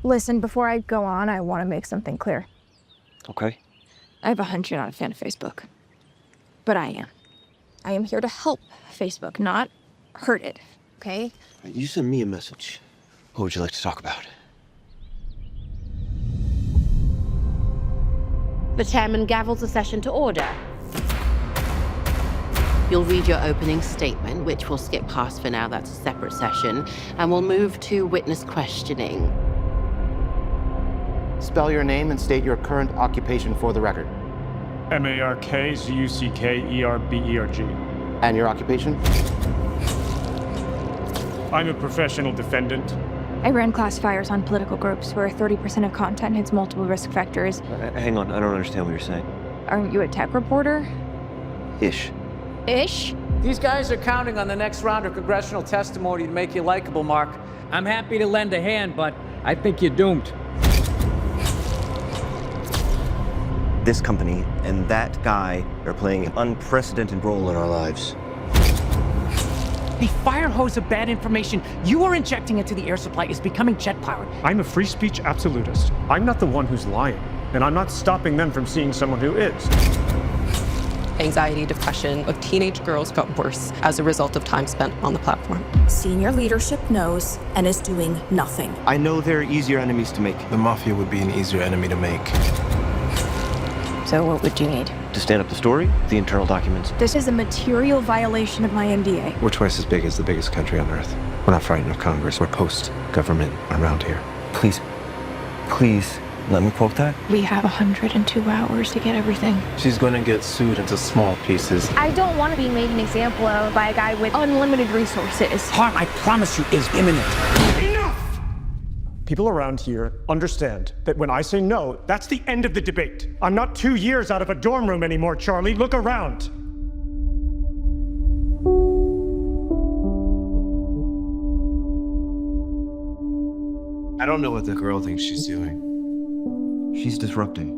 Listen, before I go on, I want to make something clear. Okay. I have a hunch you're not a fan of Facebook. But I am. I am here to help Facebook, not hurt it, okay? You send me a message. What would you like to talk about? The chairman gavels the session to order. You'll read your opening statement, which we'll skip past for now, that's a separate session, and we'll move to witness questioning. Spell your name and state your current occupation for the record. MARKZUCKERBERG. And your occupation? I'm a professional defendant. I ran classifiers on political groups where 30% of content hits multiple risk factors. Hang on, I don't understand what you're saying. Aren't you a tech reporter? Ish. Ish? These guys are counting on the next round of congressional testimony to make you likable, Mark. I'm happy to lend a hand, but I think you're doomed. This company and that guy are playing an unprecedented role in our lives. A fire hose of bad information you are injecting into the air supply is becoming jet-powered. I'm a free speech absolutist. I'm not the one who's lying, and I'm not stopping them from seeing someone who is. Anxiety, depression of teenage girls got worse as a result of time spent on the platform. Senior leadership knows and is doing nothing. I know there are easier enemies to make. The Mafia would be an easier enemy to make. So what would you need? To stand up the story, the internal documents. This is a material violation of my NDA. We're twice as big as the biggest country on Earth. We're not frightened of Congress. We're post-government around here. Please, please, let me quote that. We have 102 hours to get everything. She's gonna get sued into small pieces. I don't want to be made an example of by a guy with unlimited resources. Harm, I promise you, is imminent. People around here understand that when I say no, that's the end of the debate. I'm not 2 years out of a dorm room anymore, Charlie. Look around. I don't know what the girl thinks she's doing. She's disrupting.